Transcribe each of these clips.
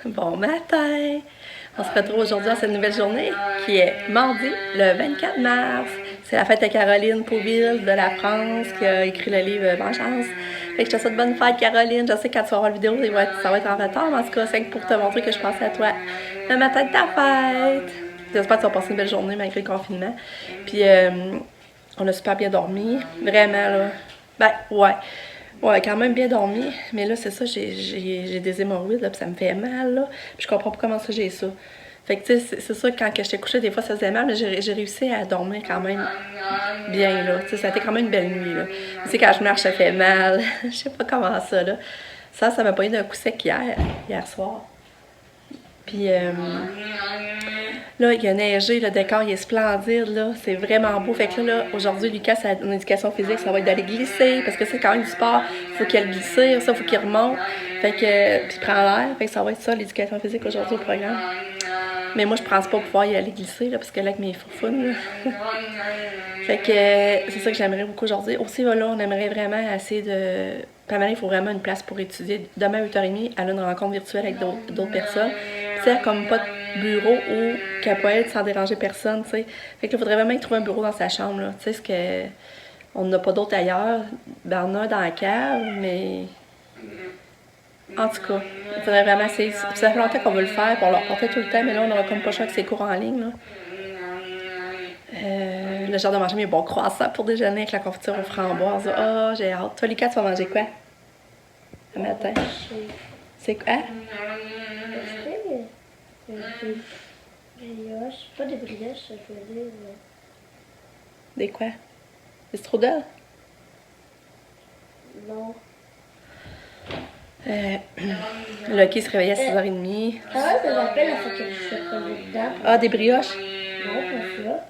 Bon matin! On se retrouve aujourd'hui à cette nouvelle journée qui est mardi, le 24 mars. C'est la fête à Caroline Pauville de la France qui a écrit le livre Vengeance. Fait que je te souhaite bonne fête, Caroline. Je sais que quand tu vas voir la vidéo, ça va être en retard, mais en tout cas, c'est pour te montrer que je pense à toi le matin de ta fête. J'espère que tu vas passer une belle journée malgré le confinement. Puis, on a super bien dormi. Vraiment, là. Ben, ouais. Ouais, quand même bien dormi, mais là, c'est ça, j'ai des hémorroïdes, là, puis ça me fait mal, là. Puis je comprends pas comment ça, j'ai ça. Fait que, tu sais, c'est ça, quand j'étais couchée, des fois, ça faisait mal, mais j'ai réussi à dormir quand même bien, là. Tu sais, ça a été quand même une belle nuit, là. Tu sais, quand je marche, ça fait mal. Je sais pas comment ça, là. Ça m'a pas eu d'un coup sec hier soir. Puis, là, il a neigé, le décor, il est splendide, là. C'est vraiment beau. Fait que là, aujourd'hui, Lucas, en éducation physique, ça va être d'aller glisser, parce que c'est quand même du sport. Il faut qu'elle glisse, ça, il faut qu'il remonte. Fait que, puis prend l'air. Fait que ça va être ça, l'éducation physique aujourd'hui au programme. Mais moi, je pense pas pouvoir y aller glisser, là, parce que là, avec mes fourfounes, là. Fait que, c'est ça que j'aimerais beaucoup aujourd'hui. Aussi, là, on aimerait vraiment essayer de... Pamela, il faut vraiment une place pour étudier. Demain à 8h30, elle a une rencontre virtuelle avec d'autres personnes. Tu sais, comme pas de bureau où qu'elle peut être sans déranger personne, tu sais. Fait qu'il faudrait vraiment trouver un bureau dans sa chambre, là. Tu sais, ce que... On n'a pas d'autre ailleurs. Ben, on en a dans la cave, mais... En tout cas, il faudrait vraiment essayer. Ça fait longtemps qu'on veut le faire, puis on leur portait tout le temps, mais là, on n'aura comme pas le choix avec ses cours en ligne, là. Le genre de manger mes bons croissants pour déjeuner avec la confiture aux framboises. Ah, j'ai hâte. Toi, Lucas, tu vas manger quoi? Le matin? C'est quoi? Des brioches. Pas des brioches, ça veut dire. Des quoi? Des strudels? Non. Lucky se réveillait à 6h30. Comment ça s'appelle la fois que je fais pas dedans? Ah, des brioches? Non, pas ça.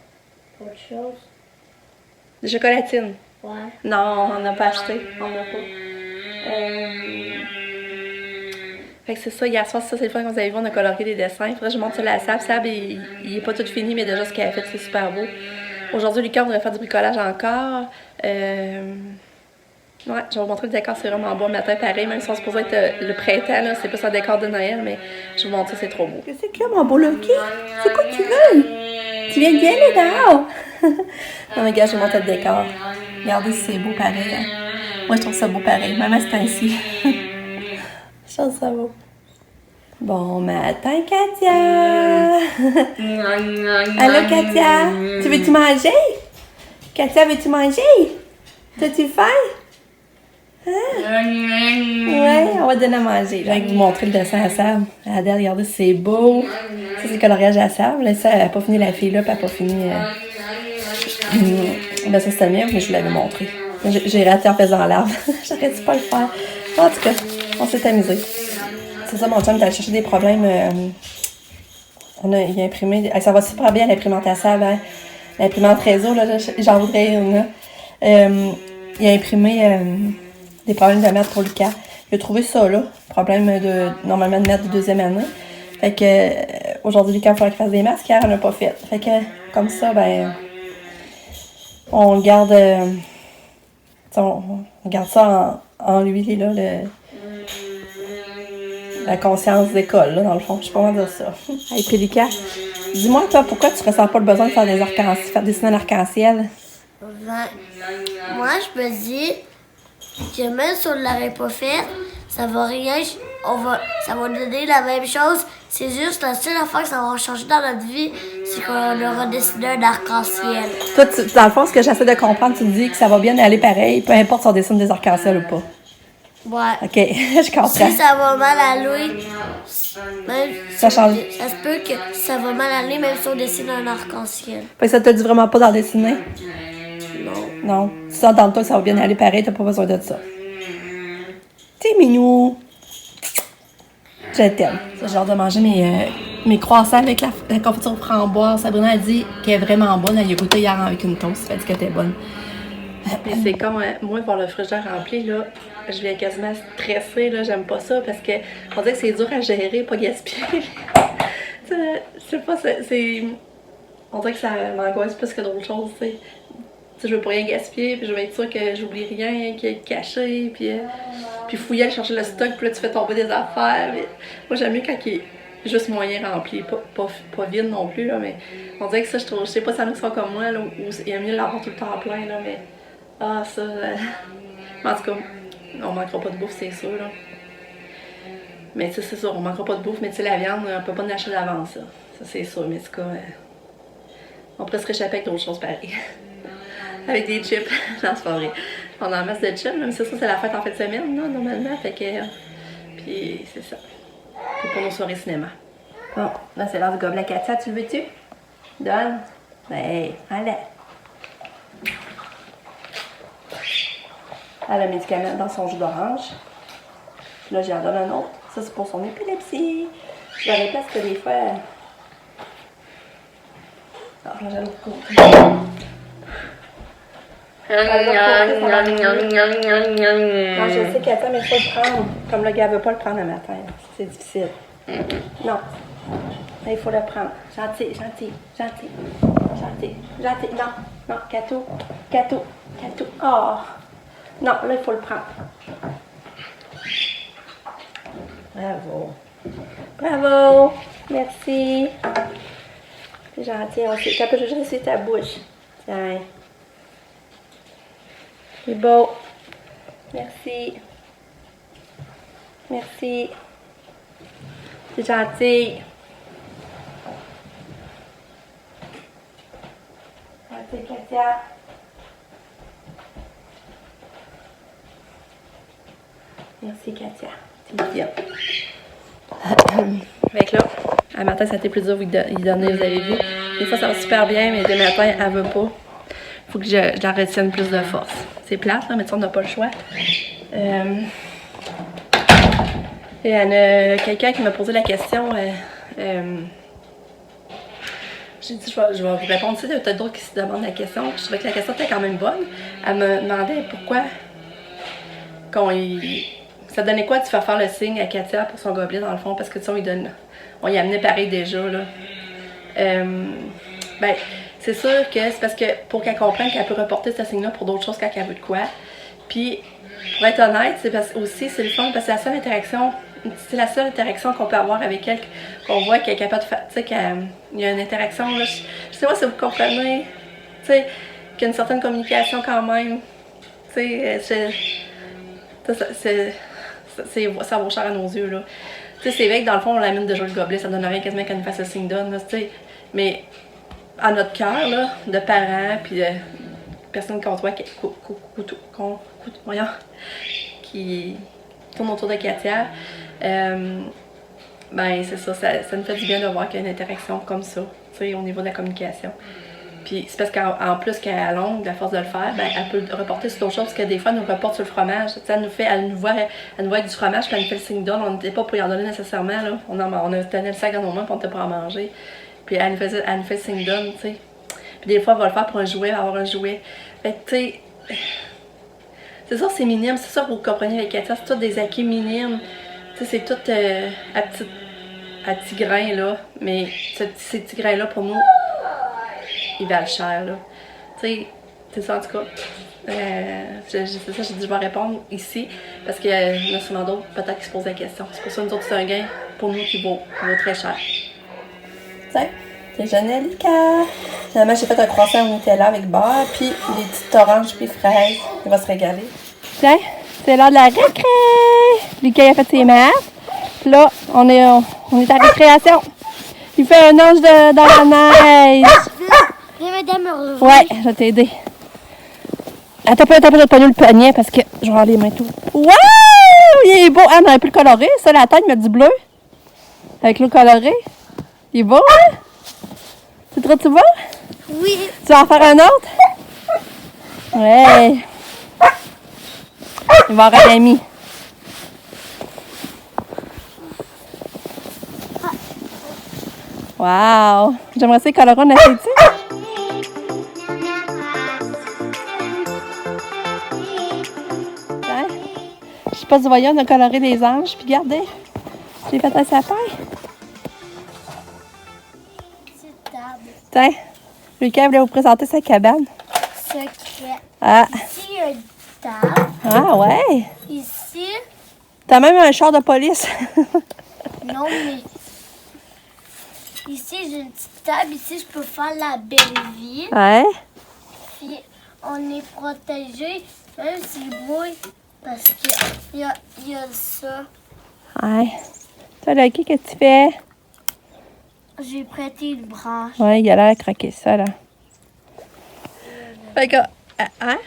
Autre chose. Des chocolatines? Ouais. Non, on n'a pas acheté. On n'a pas. Fait que c'est ça, hier soir, c'est le fun qu'on vous avez vu, on a colorié des dessins. Faudrait que je monte sur la sable. Sable, il est pas tout fini, mais déjà ce qu'elle a fait, c'est super beau. Aujourd'hui, Lucas, on devrait faire du bricolage encore. Ouais, je vais vous montrer le décor, c'est vraiment beau. Le matin, pareil, même si on se posait être le printemps, là, c'est plus un décor de Noël, mais je vais vous montrer, c'est trop beau. Qu'est-ce que c'est, mon beau Lucky? C'est quoi que tu veux? Tu viens de bien aller dehors? Non, mais gars, je vais vous montrer le décor. Regardez si c'est beau pareil. Hein? Moi, je trouve ça beau pareil, même à ce temps-ci. Je trouve ça beau. Bon matin, Katia! Allô, Katia? Tu veux-tu manger? Katia, veux-tu manger? T'as-tu faim? Hein? Ouais, on va te donner à manger. Je vais vous montrer le dessin à sable. Regardez, c'est beau. Ça, c'est le coloriage à sable. Là, ça, elle n'a pas fini la fille là, puis elle n'a pas fini. Ben, ça, c'était le mien, mais je vous l'avais montré. J'ai raté en faisant l'arbre. J'aurais dû pas le faire. En tout cas, on s'est amusé. C'est ça, mon chum est allé chercher des problèmes. Il a imprimé. Ça va super bien l'imprimante à sable. Hein? L'imprimante réseau, là, j'en voudrais une. Là. Il a imprimé des problèmes de maths pour Lucas. Il a trouvé ça, là. Problème normalement de maths de deuxième année. Fait que aujourd'hui, Lucas, il faudrait qu'il fasse des masques. Hier, on n'a pas fait. Fait que comme ça, ben, on le garde. On garde ça en lui, là, la conscience d'école, là, dans le fond. Je sais pas comment dire ça. Hey, puis Lucas, dis-moi, toi, pourquoi tu ressens pas le besoin de faire des arcs-en-ciel, faire dessiner un arc-en-ciel? Moi, je me dis que même si on ne l'aurait pas fait, ça va rien. Ça va donner la même chose. C'est juste la seule affaire que ça va changer dans notre vie, c'est qu'on aura dessiné un arc-en-ciel. Toi, dans le fond, ce que j'essaie de comprendre, tu me dis que ça va bien aller pareil, peu importe si on dessine des arcs-en-ciel ou pas. Ouais. OK, je comprends. Si ça va mal aller, même Ça change. Ça se peut que ça va mal aller même si on dessine un arc-en-ciel. Fait que ça te dit vraiment pas d'en dessiner? Non. Non. Si ça dans toi que ça va bien aller pareil, t'as pas besoin de ça. T'es mignon. Je t'aime. J'ai hâte de manger mes croissants avec la confiture framboise. Sabrina a dit qu'elle est vraiment bonne. Elle y a goûté hier avec une toast. Elle a dit qu'elle était bonne. C'est comme moi, voir le frigidaire rempli, là, je viens quasiment stressée, là, j'aime pas ça parce que on dirait que c'est dur à gérer, pas gaspiller. Je sais pas, on dirait que ça m'angoisse plus que d'autres choses, tu sais. Je veux pas rien gaspiller, puis je veux être sûre que j'oublie rien qui est caché, puis puis fouiller, aller chercher le stock, puis là, tu fais tomber des affaires. Mais moi, j'aime mieux quand il est juste moyen rempli, pas vide non plus, là, mais on dirait que ça, je trouve, je sais pas si ça nous sont comme moi, là, où il y a mieux l'avoir tout le temps plein, là, mais ah, ça, en tout cas, on manquera pas de bouffe, c'est sûr, là. Mais tu sais, c'est sûr, on manquera pas de bouffe, mais tu sais, la viande, on peut pas en acheter d'avance, ça. Ça, c'est sûr, mais en tout cas, on pourrait se réchapper avec d'autres choses pareilles. Avec des chips, j'en suis pas vrai. On a en masse de chips, même si ça, c'est la fête en fin de semaine, là, normalement, fait que... puis c'est ça. Puis pour nos soirées cinéma. Bon, là, c'est l'heure du gobelet Katia, tu le veux-tu? Donne. Ben, allez. Elle a le médicament dans son jus d'orange. Puis là, j'en donne un autre. Ça, c'est pour son épilepsie. Je la répète que des fois... Ah, là, j'ai l'autre côté. Non, je sais Katia, mais il faut le prendre. Comme le gars ne veut pas le prendre le matin. C'est difficile. Non. Mais il faut le prendre. Gentil, gentil, gentil. Gentil, gentil. Non, non, Katou, Katou, Katou. Oh! Non, là, il faut le prendre. Bravo. Bravo. Merci. C'est gentil. On sait. Tu peux juste essayer ta bouche. Tiens. C'est beau. Merci. Merci. C'est gentil. Gentil, Katia. Merci, Katia. C'est bien. Fait que là, à matin, ça a été plus dur, vous donner, vous avez vu. Des fois, ça va super bien, mais dès matin, elle veut pas. Faut que je la retienne plus de force. C'est plate, là, mais on n'a pas le choix. Et il y en a quelqu'un qui m'a posé la question. J'ai dit, je vais vous répondre. Tu sais, il y a peut-être d'autres qui se demandent la question. Je trouvais que la question était quand même bonne. Elle me demandait pourquoi ça donnait quoi de faire le signe à Katia pour son gobelet, dans le fond, parce que tu sais, on y amenait pareil déjà, là. Ben, c'est sûr que c'est parce que pour qu'elle comprenne qu'elle peut reporter ce signe-là pour d'autres choses quand elle veut de quoi. Puis, pour être honnête, c'est c'est le fun, parce que c'est la seule interaction qu'on peut avoir avec elle, qu'on voit qu'elle est capable de faire, tu sais, qu'il y a une interaction, là. Je sais pas si vous comprenez, tu sais, qu'il y a une certaine communication quand même, tu sais, ça vaut cher à nos yeux, là. Tu sais, c'est vrai que dans le fond, on l'amène de jouer le gobelet, ça donne rien quasiment qu'elle nous fasse le signe donne, là, tu sais. Mais à notre cœur, là, de parents, puis de personnes qu'on voit qui tournent autour de Katia, ben c'est ça nous fait du bien de voir qu'il y a une interaction comme ça, tu sais, au niveau de la communication. Puis c'est parce qu'en plus qu'elle est longue, à force de le faire, ben elle peut reporter sur d'autres choses, parce que des fois, elle nous reporte sur le fromage. Tu sais, elle nous voit avec du fromage, puis elle nous fait le signe d'onde. On n'était pas pour y en donner nécessairement, là. On a tenu le sac dans nos mains, puis on n'était pas à manger. Puis elle nous fait le signe d'onde, tu sais. Puis des fois, elle va le faire pour un jouet, avoir un jouet. Fait que, tu sais, c'est ça, c'est minime. C'est ça, vous comprenez avec Katia, c'est tout des acquis minimes. Tu sais, c'est tout à petits grains, là. Mais ces petits grains-là, pour nous, ils valent cher, là. Tu sais, c'est ça, en tout cas. C'est ça, j'ai dit, je vais répondre ici, parce qu'il y en a souvent d'autres, peut-être, qui se posent la question. C'est pour ça, nous autres, c'est un gain pour nous qui vaut très cher. Tiens, déjeuner, Lika. Finalement, j'ai fait un croissant au Nutella avec beurre, puis des petites oranges, puis fraises. Il va se régaler. Tiens, c'est l'heure de la récré. Lika, il a fait ses maths. Puis là, on est à récréation. Il fait un ange dans la neige. Viens m'aider à me relever. Ouais, je vais t'aider. Attends pas de le panier parce que je vais avoir les mains tout. Waouh! Il est beau. Ah, on aurait pu le colorer. Ça, la tête, met du bleu. Avec le coloré. Il est beau, hein? Tu vois? Oui. Tu vas en faire un autre? Ouais. Il va avoir un ami. Wow! J'aimerais ça colorer un appétit. Je sais pas si voyons, on a coloré les anges, puis regardez, j'ai fait un sapin. C'est table. Tiens, Lucas voulait vous présenter sa cabane. Secret. Ah! Ici, il y a une table. Ah ouais! Ici, T'as même un char de police. Non, mais ici, j'ai une petite table. Ici, je peux faire la belle vie. Ouais. Puis, on est protégé, même s'il bouille, parce qu'il y a ça. Ouais. Toi, Lucky, qu'est-ce que tu fais? J'ai prêté une branche. Ouais, il a l'air croquer ça, là. Fait que... Hein?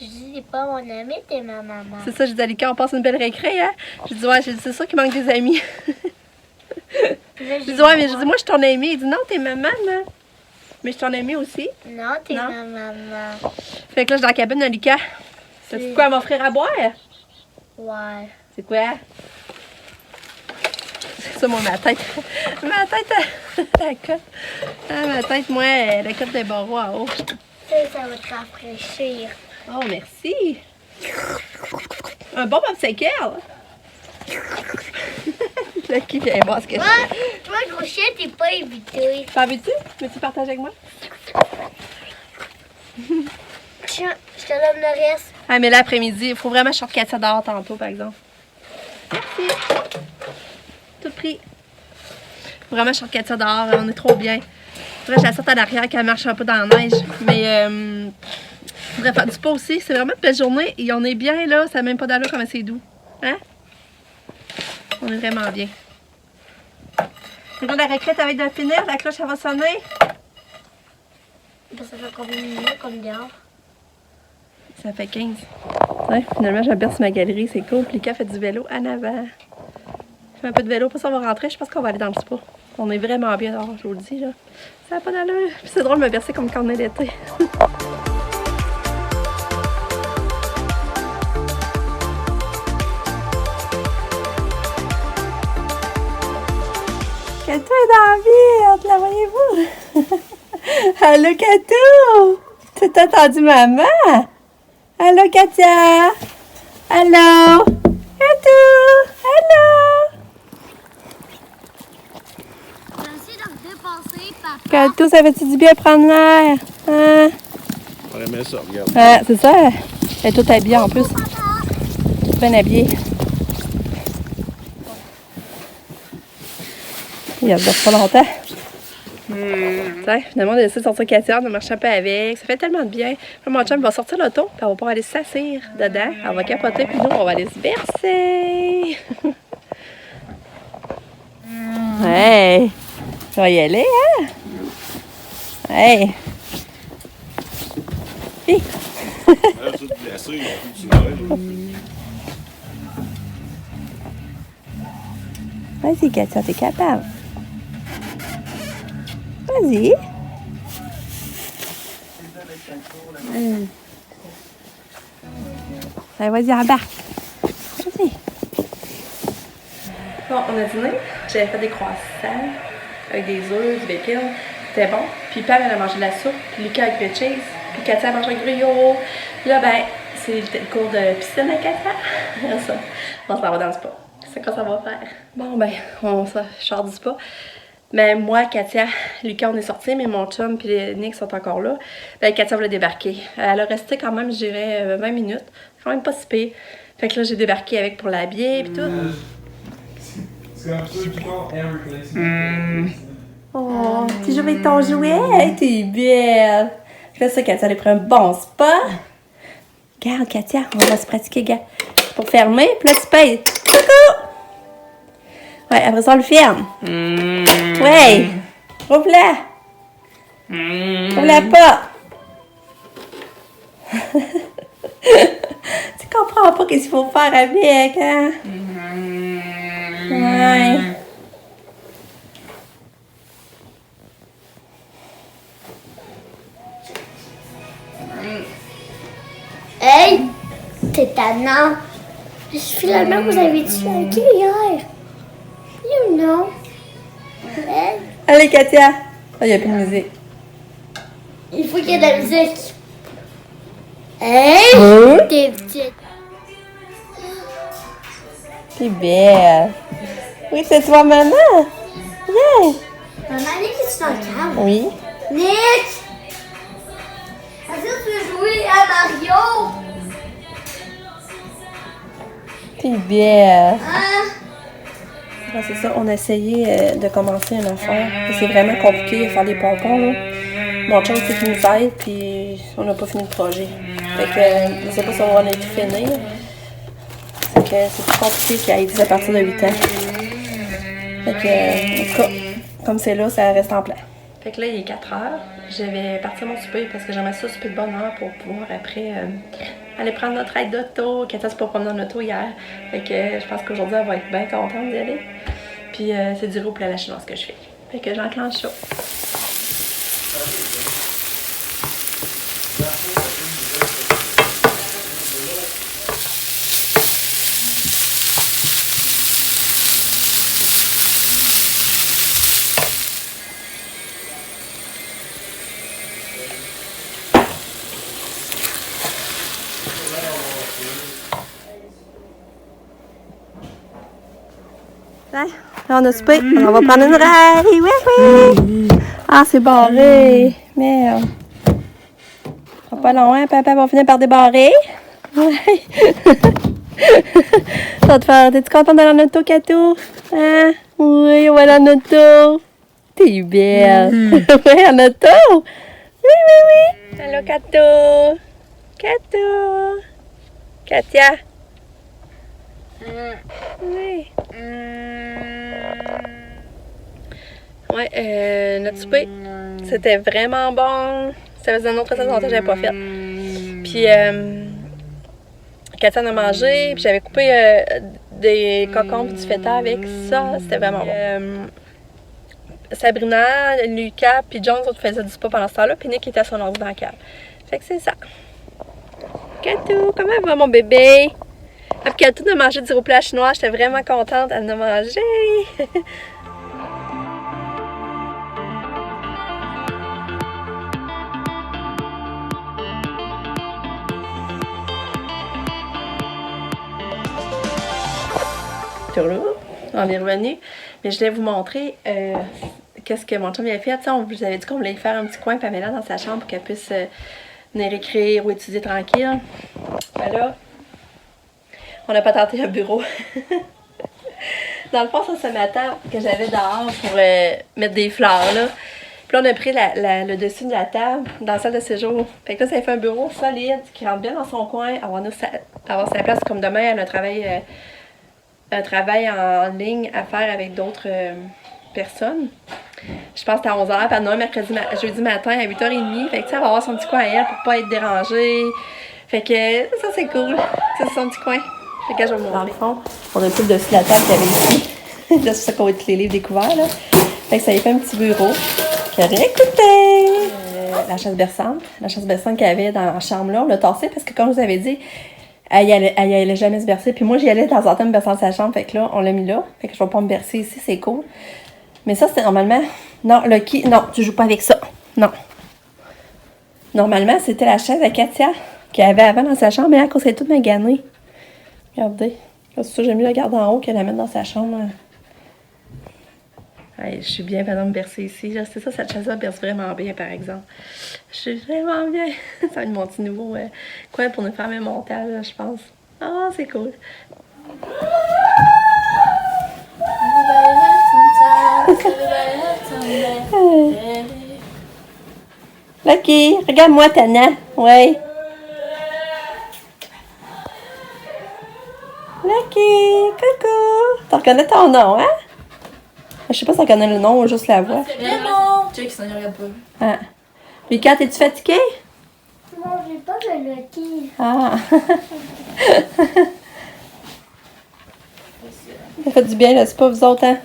Je dis, c'est pas mon ami, t'es ma maman. C'est ça, je dis à Lucas, on passe une belle récré, hein? Je dis, ouais, c'est sûr qu'il manque des amis. Je dis, ouais, mais je dis, moi, je suis ton ami. Il dit, non, t'es ma maman. Mais je suis ton ami aussi. Non, t'es Non. ma maman. Fait que là, je suis dans la cabine de Lucas. Sais-tu quoi à m'offrir à boire? Ouais. C'est quoi? C'est ça, moi, ma tête. Ma tête, la cote. Ah, ma tête, moi, la cote des barreaux en haut. Ça va te rafraîchir. Oh, merci. Un bon popsicle. Lucky vient voir ce que je fais. Toi, gros chien, t'es pas invité. T'en veux-tu? Veux-tu partager avec moi? Tiens, je te donne le reste. Ah, mais là, après-midi, il faut vraiment que je sorte Katia dehors tantôt, par exemple. Merci. Tout pris. Faut vraiment que je sorte Katia dehors. On est trop bien. Faudrait que je la sorte à l'arrière qu'elle marche un peu dans la neige. Mais, faudrait faire du spa aussi. C'est vraiment une belle journée. Et on est bien, là. Ça n'a même pas d'allure comme c'est doux. Hein? On est vraiment bien. La récré, t'avais de finir. La cloche, elle va sonner. Ça fait combien de minutes comme dehors? Ça fait 15. Ouais, finalement, j'aperçois ma galerie. C'est cool. Puis Lucas fait du vélo en avant. Je fais un peu de vélo. Après ça, on va rentrer. Je pense qu'on va aller dans le spa. On est vraiment bien dehors, je vous le dis, là. Ça n'a pas d'allure. Puis c'est drôle de me verser comme quand on est l'été. Katou est dans la ville, la voyez-vous? Allô, Katou! T'as entendu maman? Allô, Katia? Allô? Katou? Allô? J'essaie de me dépasser, papa. Katou, ça fait-tu du bien prendre l'air? Hein? On aimait ça, regarde. Ah, c'est ça? Elle est toute habillée en plus. Bien habillée. Il reste pas longtemps. Tiens, finalement, on a décidé de sortir Katia, de marcher un peu avec. Ça fait tellement de bien. Puis mon chum va sortir l'auto, puis on va pouvoir aller s'asseoir dedans. Elle va capoter, puis nous, on va aller se bercer. Hey! Tu vas y aller, hein? Hey! Hi! Là, tout blessé, il a plus de Noël. Vas-y, Katia, t'es capable. Vas-y. Allez, vas-y, embarque. Vas-y. Bon, on a dîné. J'avais fait des croissants avec des œufs, du bacon. C'était bon. Puis Pam, elle a mangé de la soupe. Puis Lucas avec le cheese. Puis Katia a mangé un gruyot. Puis là, ben, c'est le cours de piscine à Katia. Ça, on s'en va dans le spa. C'est quoi ça va faire? Bon, ben, je sors du spa. Mais moi, Katia, Lucas, on est sortis, mais mon chum et Nick sont encore là. Ben, Katia voulait débarquer. Elle a resté quand même, je dirais, 20 minutes. Quand même pas si pire. Fait que là, j'ai débarqué avec pour l'habiller et tout. C'est un peu du corps et replacement. Oh, tu joues avec ton jouet? T'es belle! Là, ça, Katia, elle a pris un bon spa. Regarde, Katia, on va se pratiquer, gars. Pour fermer, puis là, tu payes. Coucou! Ouais, après ça, on le ferme. Ouais! Ouvre-la! Ouvre-la pas! Tu comprends pas qu'est-ce qu'il faut faire avec, hein? Ouais. Hey! T'es tannant. Finalement, vous avez dit liker hier. You know. Hey. Allez, Katia! Oh, il n'y a plus de musique. Il faut qu'il y ait de la musique. Hey! T'es petite. T'es belle. Oui, c'est toi, maman. Yeah. Maman, Nick, est-tu dans le câble? Oui. Nick! Est-ce que tu veux jouer à Mario? T'es bien. Ben, c'est ça, on a essayé de commencer une affaire. C'est vraiment compliqué de faire des pompons, là. Mon chum, c'est qu'il nous aide, puis on n'a pas fini le projet. Fait que, je sais pas si on va en être fini. Fait que c'est plus compliqué qu'il y ait à partir de 8 ans. Fait que, en tout cas, comme c'est là, ça reste en plein. Fait que là, il est 4 heures. Je vais partir mon souper parce que j'aimerais ça souper de bonne heure pour pouvoir après aller prendre notre aide d'auto. Katia s'est pas promenée en auto hier. Fait que je pense qu'aujourd'hui, elle va être bien contente d'y aller. Puis c'est du riz au plat à la chinoise que je fais. Fait que j'enclenche ça. Là, on a soupé. On va prendre une raille. Oui, oui. Ah, c'est barré. Merde. Ça va pas long, hein? Papa va finir par débarrer. Oui. Ça va te faire. T'es-tu contente d'aller en auto, Katou? Hein? Oui, on va aller en auto. T'es belle. Oui, en auto. Oui, oui, oui. Allô, Katou. Katou. Katia. Oui. Ouais, notre souper, c'était vraiment bon. Ça faisait une autre recette que j'avais pas faite. Puis, Katia en a mangé, puis j'avais coupé des concombres et du feta avec ça. C'était vraiment bon. Sabrina, Lucas, puis John, autres faisaient du spa pendant ce temps-là, puis Nick était à son ordi dans la cave. Fait que c'est ça. Katou, comment va mon bébé? Puis Katou a mangé du riz au plat chinois, j'étais vraiment contente, elle en a mangé. On est revenu, mais je voulais vous montrer qu'est-ce que mon chum avait fait. T'sais, on vous avait dit qu'on voulait faire un petit coin Pamela dans sa chambre pour qu'elle puisse venir écrire ou étudier tranquille. Ben là, on n'a pas tenté un bureau. Dans le fond, ça c'est ma table que j'avais dehors pour mettre des fleurs, là. Puis là, on a pris le dessus de la table dans la salle de séjour. Fait que là, ça fait un bureau solide qui rentre bien dans son coin, avoir sa place. Comme demain, elle a un travail en ligne à faire avec d'autres personnes. Je pense que c'est à 11h, puis elle en a un jeudi matin à 8h30. Fait que elle va avoir son petit coin à elle pour pas être dérangée. Fait que ça, c'est cool. Ça, c'est son petit coin. Fait que je vais vous montrer. Dans le fond, on a pris le dessus de la table qu'il y avait ici. Là, c'est ça qu'on va être les livres découverts, là. Fait que ça y fait un petit bureau. Qui a rien coûté. La chaise berçante. La chaise berçante qu'il y avait dans la chambre-là, on l'a tassée parce que, comme je vous avais dit, elle y allait jamais se bercer. Puis moi, j'y allais de temps en temps me bercer dans sa chambre. Fait que là, on l'a mis là. Fait que je vais pas me bercer ici, c'est cool. Mais ça, c'était normalement... Non, Lucky, non, tu joues pas avec ça. Non. Normalement, c'était la chaise à Katia qu'elle avait avant dans sa chambre. Mais là, qu'on s'est toute maganée. Regardez. C'est ça, j'ai mis la garde en haut qu'elle la mette dans sa chambre. Ouais, je suis bien, pendant me bercer ici. C'est ça, cette chaise-là berce vraiment bien, par exemple. Je suis vraiment bien. Ça va être mon petit nouveau coin pour nous faire mes montages, là, je pense. Ah, c'est cool. Lucky, regarde-moi, Tana. Ouais. Lucky, coucou. Tu reconnais ton nom, hein? Je sais pas si tu reconnais le nom ou juste la voix. C'est bon. Check, ça ne regarde pas. Ah. Lucas, es-tu fatigué? Non, j'ai pas de Lucky. Ah. Ça fait du bien, là, c'est pas vous autres, hein?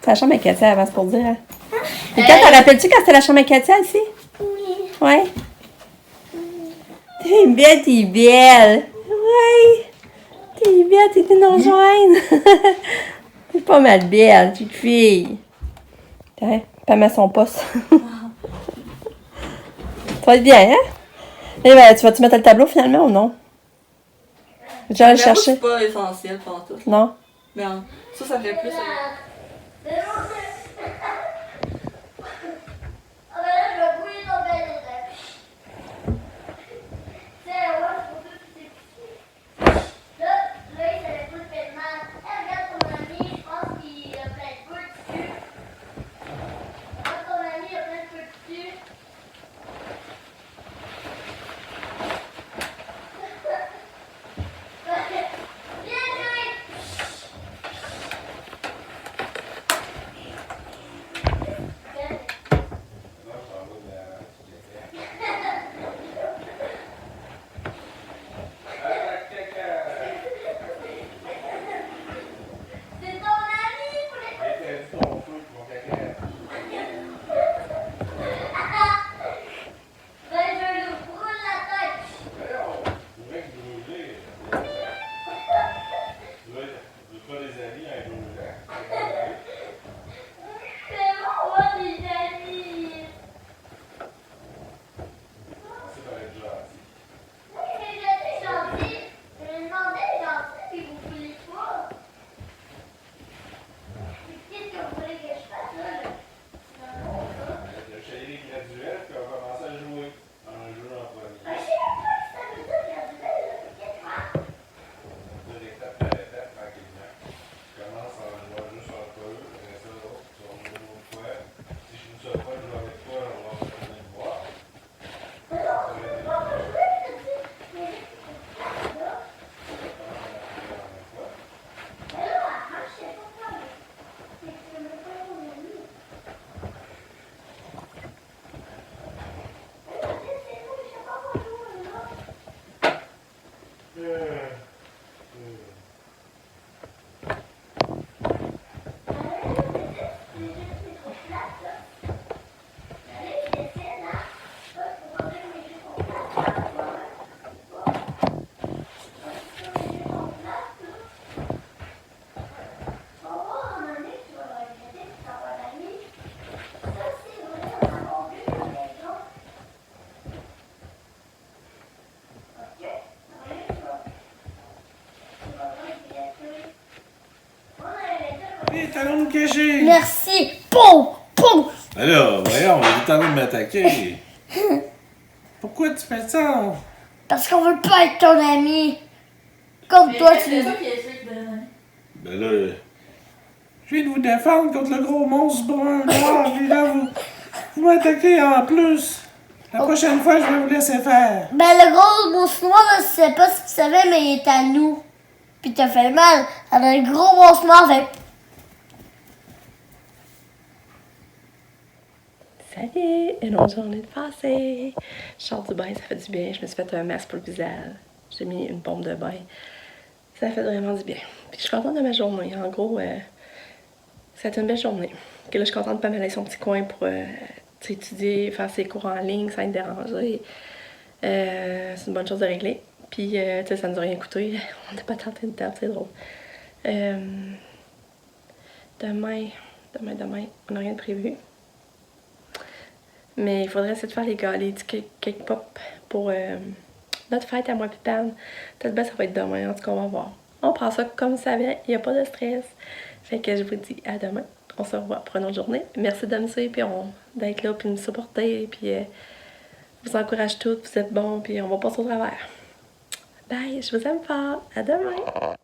C'est la chambre à Katia avant, c'est pour dire, hein? Lucas, t'en rappelles-tu quand c'était la chambre à Katia ici? Oui. Ouais. T'es belle, t'es belle. Ouais. T'es belle, t'es une rejoindre. T'es pas mal belle, petite fille. Tiens, pas mal son poste. Ça va être bien, hein? Eh ben, tu vas-tu mettre le tableau finalement ou non? Déjà le chercher? C'est pas essentiel pour tout. Non? Mais ça fait plus. Vite, allons nous cacher! Merci. Poum! Poum! Ben là, voyons, il est en train de m'attaquer. Pourquoi tu fais ça? Parce qu'on veut pas être ton ami. Comme toi, tu C'est veux. ça qui est fait de... Ben là, je viens de vous défendre contre le gros monstre brun noir. Et là, vous m'attaquez en plus. La prochaine fois, je vais vous laisser faire. Ben, le gros monstre noir, là, je sais pas si tu savais, mais il est à nous. Puis t'as fait mal. Alors, le gros monstre noir fait. Salut! Une autre journée de passée. Je sors du bain, ça fait du bien. Je me suis fait un masque pour le visage. J'ai mis une pompe de bain. Ça fait vraiment du bien. Puis je suis contente de ma journée. En gros, ça a été une belle journée. Que là, je suis contente de pas m'aller son petit coin pour étudier, faire ses cours en ligne sans être dérangée. C'est une bonne chose de régler. Puis, tu sais, ça nous a rien coûté. On n'a pas tenté de table, c'est drôle. Demain, on n'a rien de prévu. Mais il faudrait essayer de faire les cake pop pour notre fête à moi et Pam. Peut-être bien ça va être demain, en tout cas on va voir. On prend ça comme ça vient, il n'y a pas de stress. Fait que je vous dis à demain. On se revoit pour une autre journée. Merci de me suivre, puis d'être là, puis de me supporter, puis je vous encourage toutes, vous êtes bons, puis on va passer au travers. Bye, je vous aime fort. À demain!